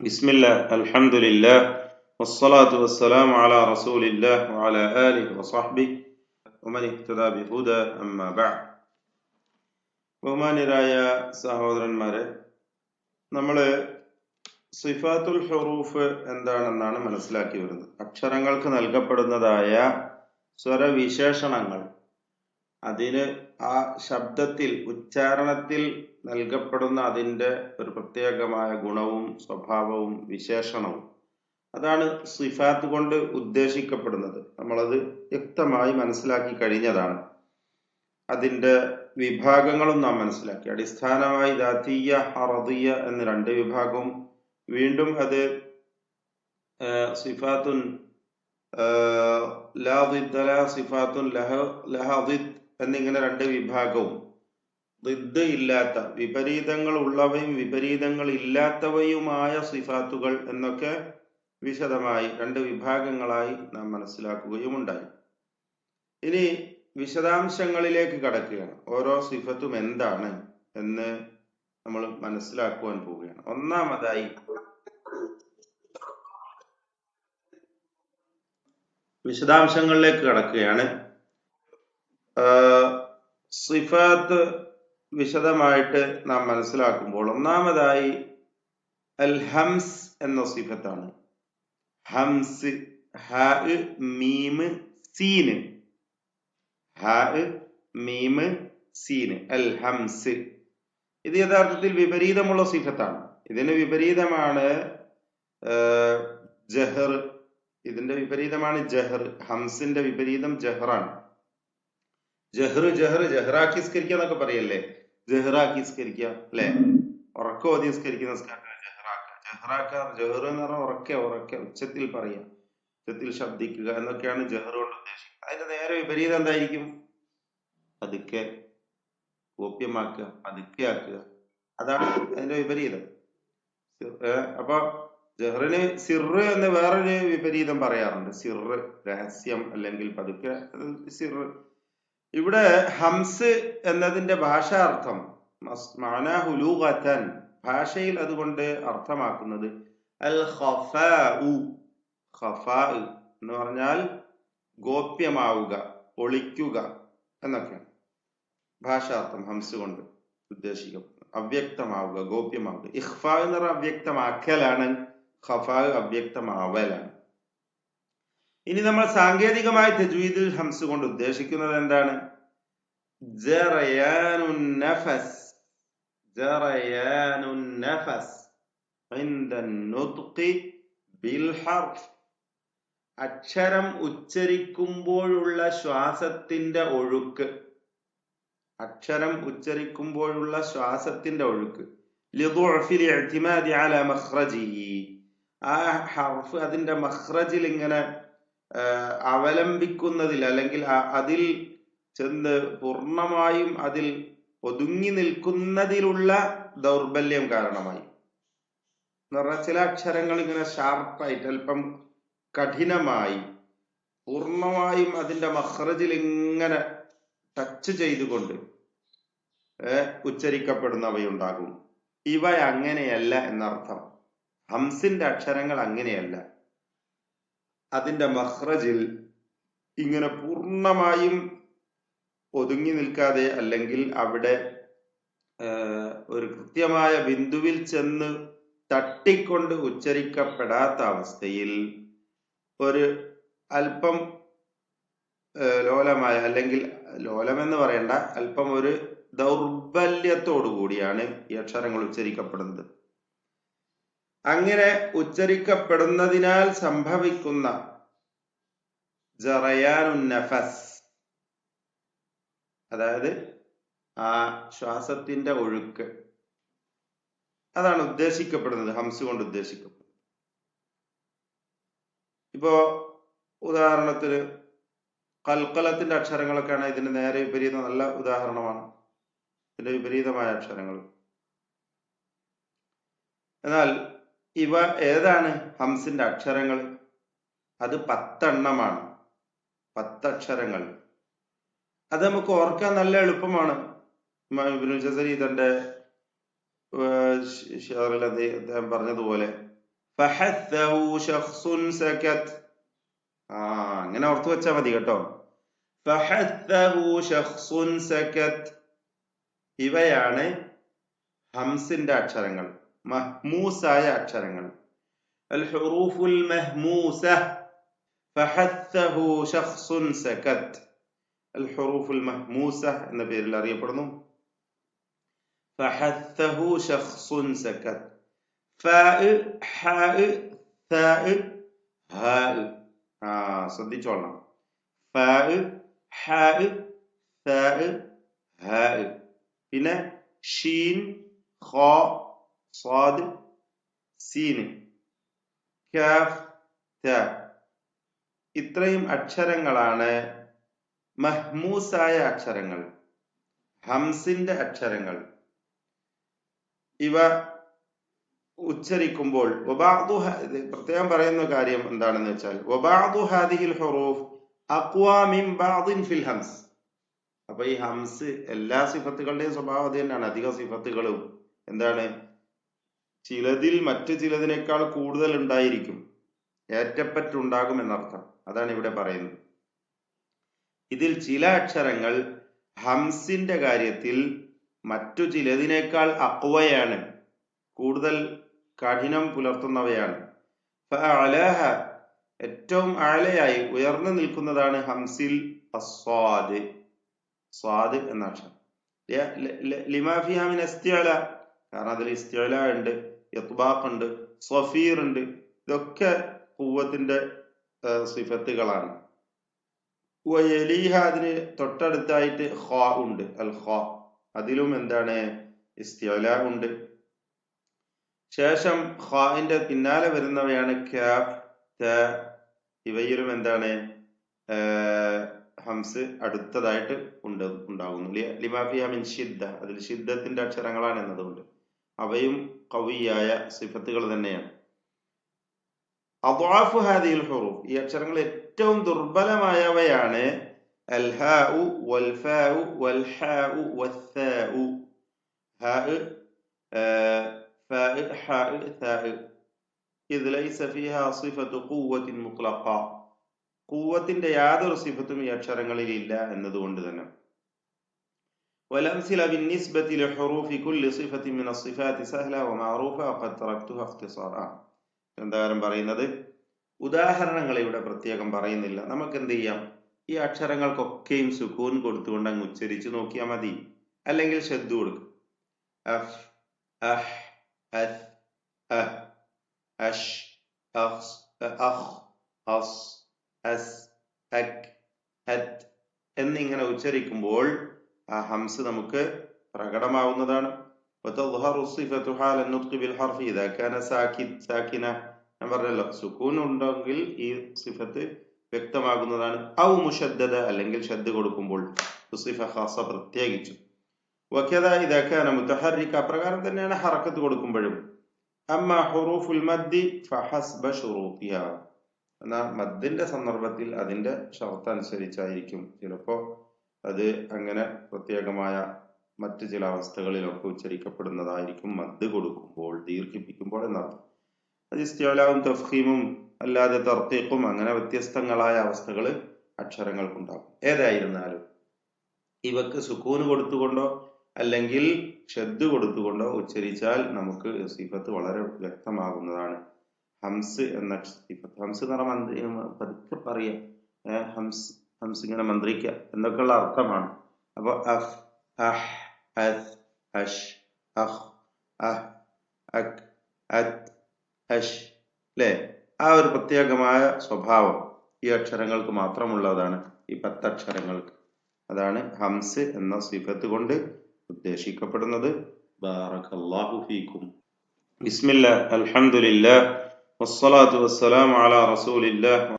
بسم الله الحمد لله والصلاة والسلام على رسول الله وعلى آله وصحبه ومن اهتدى بهدى أما بعد. ബഹുമാന്യരായ സഹോദരന്മാരെ, നമ്മൾ സിഫാത്തുൽ ഹുറൂഫ് എന്താണെന്നാണ് മനസ്സിലാക്കി വരുന്നത്. അക്ഷരങ്ങൾക്ക് നൽകപ്പെടുന്നതായ സ്വരവിശേഷണങ്ങൾ, അതിന് ആ ശബ്ദത്തിൽ ഉച്ചാരണത്തിൽ നൽകപ്പെടുന്ന അതിൻ്റെ ഒരു പ്രത്യേകമായ ഗുണവും സ്വഭാവവും വിശേഷണവും, അതാണ് സിഫാത്ത് കൊണ്ട് ഉദ്ദേശിക്കപ്പെടുന്നത്. നമ്മളത് വ്യക്തമായി മനസ്സിലാക്കി കഴിഞ്ഞതാണ്. അതിൻ്റെ വിഭാഗങ്ങളും നാം മനസ്സിലാക്കി. അടിസ്ഥാനമായി ദാതീയ, അറദിയ എന്ന് രണ്ട് വിഭാഗവും, വീണ്ടും അത് സിഫാത്തുൻ ലാ ദിദ്ദ ലാ, സിഫാത്തുൻ ലഹ ദിദ് എന്നിങ്ങനെ രണ്ട് വിഭാഗവും, ദിദ് ഇല്ലാത്ത, വിപരീതങ്ങൾ ഉള്ളവയും വിപരീതങ്ങൾ ഇല്ലാത്തവയുമായ സിഫാത്തുകൾ എന്നൊക്കെ വിശദമായി രണ്ട് വിഭാഗങ്ങളായി നാം മനസ്സിലാക്കുകയുമുണ്ടായി. ഇനി വിശദാംശങ്ങളിലേക്ക് കടക്കുകയാണ്. ഓരോ സിഫത്തും എന്താണ് എന്ന് നമ്മൾ മനസ്സിലാക്കുവാൻ പോവുകയാണ്. ഒന്നാമതായി വിശദാംശങ്ങളിലേക്ക് കടക്കുകയാണ്. സിഫാത്ത് വിശദമായിട്ട് നാം മനസ്സിലാക്കുമ്പോൾ ഒന്നാമതായി അൽ ഹംസ് എന്ന സിഫത്താണ്. ഹംസ്, ഹ മീമ് സീന്, ഹ മീമ് സീന്, അൽ ഹംസ്. ഇത് യഥാർത്ഥത്തിൽ വിപരീതമുള്ള സിഫത്താണ്. ഇതിന് വിപരീതമാണ് ജഹർ. ഇതിന്റെ വിപരീതമാണ് ജഹർ. ഹംസിന്റെ വിപരീതം ജഹറാണ്. ജഹ്റ് ജഹ്റാക്കി സ്കരിക്കുക എന്നൊക്കെ പറയല്ലേ, ജഹ്റാക്കി സ്കരിക്കുക അല്ലെ, ഉറക്കോതി സ്കരിക്കുന്ന ജഹ്റ് എന്ന് പറഞ്ഞാൽ ഉറക്കെ ഉച്ചത്തിൽ പറയുക, ഉച്ചത്തിൽ ശബ്ദിക്കുക എന്നൊക്കെയാണ് ജഹ്റ് കൊണ്ട് ഉദ്ദേശിക്കുന്നത്. അതിന്റെ നേരെ വിപരീതം എന്തായിരിക്കും? പതുക്കെ, ഗോപ്യമാക്കുക, പതുക്കെ ആക്കുക. അതാണ് അതിന്റെ വിപരീതം. അപ്പൊ ജഹ്റിന് സിറ് എന്ന് വേറൊരു വിപരീതം പറയാറുണ്ട്. സിറ് രഹസ്യം അല്ലെങ്കിൽ പതുക്കെ, സിറ്. ഇവിടെ ഹംസ് എന്നതിന്റെ ഭാഷാർത്ഥം മഅനാഹു ലൂഗതൻ, ഭാഷയിൽ അതുകൊണ്ട് അർത്ഥമാക്കുന്നത് അൽ ഖഫാഉ. ഖഫാ എന്ന് പറഞ്ഞാൽ ഗോപ്യമാവുക, ഒളിക്കുക എന്നൊക്കെയാണ് ഭാഷാർത്ഥം ഹംസ് കൊണ്ട് ഉദ്ദേശിക്കപ്പെടുന്നത്. അവ്യക്തമാവുക, ഗോപ്യമാവുക. ഇഖ്ഫാ എന്ന് പറഞ്ഞാൽ അവ്യക്തമാക്കലാണ്, ഖഫാ അവ്യക്തമാവലാണ്. ഇനി നമ്മൾ സാങ്കേതികമായി തജ്വീദുൽ ഹംസ് കൊണ്ട് ഉദ്ദേശിക്കുന്നത് എന്താണ്? ജറയാനുൻ നഫസ്, ജറയാനുൻ നഫസ് ഇൻദ നുത്ഖി ബിൽ ഹർഫ്. അക്ഷരം ഉച്ചരിക്കുമ്പോഴുള്ള ശ്വാസത്തിന്റെ ഒഴുക്ക്, അക്ഷരം ഉച്ചരിക്കുമ്പോഴുള്ള ശ്വാസത്തിന്റെ ഒഴുക്ക്. ലിദുഅഫിൽ ഇഅ്തിമാദി അലാ മഖ്റജിഹി, ആ ഹർഫ് അതിന്റെ മഖ്റജിൽ ഇങ്ങനെ അവലംബിക്കുന്നതിൽ അല്ലെങ്കിൽ അതിൽ ചെന്ന് പൂർണ്ണമായും അതിൽ ഒതുങ്ങി നിൽക്കുന്നതിലുള്ള ദൗർബല്യം കാരണമായി. എന്ന് പറഞ്ഞാൽ ചില അക്ഷരങ്ങൾ ഇങ്ങനെ ഷാർപ്പായിട്ട് അല്പം കഠിനമായി പൂർണ്ണമായും അതിന്റെ മഖ്റജിൽ ഇങ്ങനെ ടച്ച് ചെയ്തുകൊണ്ട് ഉച്ചരിക്കപ്പെടുന്നവയുണ്ടാകും. ഇവ അങ്ങനെയല്ല എന്നർത്ഥം. ഹംസിന്റെ അക്ഷരങ്ങൾ അങ്ങനെയല്ല. അതിന്റെ മഖ്റജിൽ ഇങ്ങനെ പൂർണ്ണമായും ഒതുങ്ങി നിൽക്കാതെ, അല്ലെങ്കിൽ അവിടെ ഒരു കൃത്യമായ ബിന്ദുവിൽ ചെന്ന് തട്ടിക്കൊണ്ട് ഉച്ചരിക്കപ്പെടാത്ത അവസ്ഥയിൽ ഒരു അല്പം ലോലമായ, അല്ലെങ്കിൽ ലോലമെന്ന് പറയണ്ട, അല്പം ഒരു ദൗർബല്യത്തോടു കൂടിയാണ് ഈ അക്ഷരങ്ങൾ ഉച്ചരിക്കപ്പെടുന്നത്. അങ്ങനെ ഉച്ചരിക്കപ്പെടുന്നതിനാൽ സംഭവിക്കുന്ന ജറയാനുൻ നഫസ്, അതായത് ആ ശ്വാസത്തിന്റെ ഒഴുക്ക്, അതാണ് ഉദ്ദേശിക്കപ്പെടുന്നത്, ഹംസ് കൊണ്ട് ഉദ്ദേശിക്കപ്പെടുന്നത്. ഇപ്പോ ഉദാഹരണത്തിന് കൽക്കലത്തിന്റെ അക്ഷരങ്ങളൊക്കെയാണ് ഇതിന് നേരെ വിപരീതം. നല്ല ഉദാഹരണമാണ് ഇതിന്റെ വിപരീതമായ അക്ഷരങ്ങൾ. എന്നാൽ ഇവ ഏതാണ് ഹംസിന്റെ അക്ഷരങ്ങൾ? അത് 10 എണ്ണമാണ്, 10 അക്ഷരങ്ങൾ. അത് നമുക്ക് ഓർക്കാൻ നല്ല എളുപ്പമാണ്. ഇബ്നുൽ ജസരി തന്റെ ഷെയറിൽ അദ്ദേഹം പറഞ്ഞതുപോലെ ഫഹസ്സഹു ശഖ്സുൻ സകത്. അങ്ങനെ ഓർത്തു വെച്ചാൽ മതി കേട്ടോ. ഫഹസ്സഹു ശഖ്സുൻ സകത്. ഇവയാണ് ഹംസിന്റെ അക്ഷരങ്ങൾ, മഹ്മൂസായ അക്ഷരങ്ങൾ. അൽ ഹുറൂഫുൽ മഹ്മൂസ. ഫഹസ്സഹു ശഖ്സുൻ സകത്. അൽ ഹുറൂഫുൽ മഹ്മൂസ എന്ന പേരിൽ അറിയപ്പെടുന്നു. ഫഹസ്സഹു ശഖ്സുൻ സകത്. ഫാ, ഹാ, താ, ഹാ. ശ്രദ്ധിച്ചോളണം. ഫാ, ഹാ, താ, ഹാ. പിന്നെ ഷീൻ, ഖാ, സ്വാദ്, സീൻ, കാഫ്, താ. ഇത്രയും അക്ഷരങ്ങളാണ് മഹ്മൂസായ അക്ഷരങ്ങൾ, ഹംസിന്റെ അക്ഷരങ്ങൾ. ഇവ ഉച്ചരിക്കുമ്പോൾ പ്രത്യേകം പറയുന്ന കാര്യം എന്താണെന്ന് വെച്ചാൽ വബഅദു ഹാദിഹിൽ ഹുറൂഫ് അഖ്വാ മിൻ ബഅദിൻ ഫിൽ ഹംസ്. അപ്പൊ ഈ ഹംസ് എല്ലാ സിഫത്തുകളുടെയും സ്വഭാവം അത് തന്നെയാണ്. അധിക സിഫത്തുകളും എന്താണ്, ചിലതിൽ മറ്റു ചിലതിനേക്കാൾ കൂടുതൽ ഉണ്ടായിരിക്കും, ഏറ്റപ്പറ്റുണ്ടാകും എന്നർത്ഥം. അതാണ് ഇവിടെ പറയുന്നത്. ഇതിൽ ചില അക്ഷരങ്ങൾ ഹംസിന്റെ കാര്യത്തിൽ മറ്റു ചിലതിനേക്കാൾ അഖ്വയാണ്, കൂടുതൽ കഠിനം പുലർത്തുന്നവയാണ്. ഫഅലാഹ, ഏറ്റവും ആലയായി ഉയർന്നു നിൽക്കുന്നതാണ് ഹംസിൽ അസ്വാദ്, സ്വാദ് എന്ന അക്ഷരം. ലിമാ ഫിഹാ മിൻ ഇസ്തിഅല, കാരണം അതിൽ ഇസ്തിഅല ഉണ്ട്, ഇത്ബാഖ് ഉണ്ട്, സഫീർ ഉണ്ട്. ഇതൊക്കെ ഖുവ്വത്തിന്റെ സിഫത്തുകളാണ്. വയലീഹ, അതിന് തൊട്ടടുത്തായിട്ട് ഖാ ഉണ്ട്, അൽ ഖാ, അതിലും എന്താണ്, ഇസ്തിഅല ഉണ്ട്. ശേഷം ഖാഇന്റെ പിന്നാലെ വരുന്നവയാണ് കാഫ്, താ. ഇവയിലും എന്താണ്, ഹംസ് അടുത്തതായിട്ട് ഉണ്ടാകുന്നു. ലിമാ ഫിഹാ മിൻ ഷിദ്ദ, അതിൽ ഷിദ്ദത്തിന്റെ അക്ഷരങ്ങളാണ് എന്നതുകൊണ്ട് അവയും ഖവിയായ സിഫത്തുകൾ തന്നെയാണ്. അദ്വാഫു ഹാദിഹിൽ ഹുറൂഫ്, ഈ അക്ഷരങ്ങൾ ഏറ്റവും ദുർബലമായവയാണ് അൽ ഹാഉ വൽ ഫാഉ വൽ ഹാഉ വസ്സാഉ. ഹാ, ഫാ, ഹാ, താ. ഇദ് ലൈസ ഫീഹാ സിഫത്തു ഖുവ്വത്തിൻ മുത്ലഖ, ഖുവ്വത്തിന്റെ യാതൊരു സിഫത്തും ഈ അക്ഷരങ്ങളിൽ ഇല്ല എന്നതുകൊണ്ട് തന്നെ. والأمثلة بالنسبة لحروف كل صفة من الصفات سهلة ومعروفة وقد تركتها اختصارا. എന്തായാലും പറയുന്നത്, ഉദാഹരണങ്ങൾ ഇവിടെ പ്രത്യേകം പറയുന്നില്ല. നമുക്ക് എന്ത് ചെയ്യാം, ഈ അക്ഷരങ്ങൾക്കൊക്കെയും സുക്കൂൻ കൊടുത്തുകൊണ്ട് അങ്ങ് ഉച്ചരിച്ചു നോക്കിയാൽ മതി, അല്ലെങ്കിൽ ഷദ്ദ് കൊടുക്കും. അഫ്, അഹ്, അസ്, അഹ്, അഷ്, അഖ്സ്, അഖ്, അസ്, അസ്, അക്, അത് എന്നിങ്ങനെ ഉച്ചരിക്കുമ്പോൾ ആ ഹംസ് നമുക്ക് പ്രകടമാവുന്നതാണ്. ഞാൻ പറഞ്ഞല്ലോ, സുക്കൂൻ ഉണ്ടെങ്കിൽ ഈ സിഫത്ത് വ്യക്തമാകുന്നതാണ്. ഔ മുഷദ്ദദ, അല്ലെങ്കിൽ ഷദ്ദ് കൊടുക്കുമ്പോൾ സിഫ ഖാസ പ്രത്യേകിച്ചു. വകദാ ഇദാ കാന മുതഹർരിക, അപ്രകാരം തന്നെയാണ് ഹറക്കത്ത് കൊടുക്കുമ്പോഴും. അമ്മാ ഹുറൂഫുൽ മദ്ദി ഫഹസ്ബ ശുറൂതിഹാ, എന്നാൽ മദ്ദിന്റെ സന്ദർഭത്തിൽ അതിന്റെ ഷർത്ത് അനുസരിച്ചായിരിക്കും. ചിലപ്പോ അത് അങ്ങനെ പ്രത്യേകമായ മറ്റു ചില അവസ്ഥകളിലൊക്കെ ഉച്ചരിക്കപ്പെടുന്നതായിരിക്കും മദ് കൊടുക്കുമ്പോൾ, ദീർഘിപ്പിക്കുമ്പോൾ എന്നർത്ഥം. അത് ഇസ്തിഅലാവും തഫ്ഖീമും അല്ലാതെ തർത്തീഖും, അങ്ങനെ വ്യത്യസ്തങ്ങളായ അവസ്ഥകൾ അക്ഷരങ്ങൾക്കുണ്ടാകും. ഏതായിരുന്നാലും ഇവക്ക് സുക്കൂന് കൊടുത്തുകൊണ്ടോ അല്ലെങ്കിൽ ഷദ്ദ് കൊടുത്തുകൊണ്ടോ ഉച്ചരിച്ചാൽ നമുക്ക് സിഫത്ത് വളരെ വ്യക്തമാകുന്നതാണ്. ഹംസ് എന്ന സിഫത്ത്, ഹംസ് എന്ന് പറഞ്ഞാൽ പതുക്കെ പറയാ, ഹംസ് ഇങ്ങനെ മന്ത്രിക്കുക എന്നൊക്കെയുള്ള അർത്ഥമാണ്. അപ്പൊ അഫ്, അഹ്, അസ്, അഷ്, അഖ്, അഹ്, അക്, അത്, അഷ്, അല്ലേ? ആ ഒരു പ്രത്യേകമായ സ്വഭാവം ഈ അക്ഷരങ്ങൾക്ക് മാത്രമുള്ളതാണ്, ഈ 10 അക്ഷരങ്ങൾക്ക്. അതാണ് ഹംസ് എന്ന സിഫത്ത് കൊണ്ട് ഉദ്ദേശിക്കപ്പെടുന്നത്. ബാറകല്ലാഹു ഫീക്കും. ബിസ്മില്ലാഹ്, അൽഹംദുലില്ലാഹ്, വസ്സലാത്തു വസ്സലാമു അലാ റസൂലില്ലാഹ്.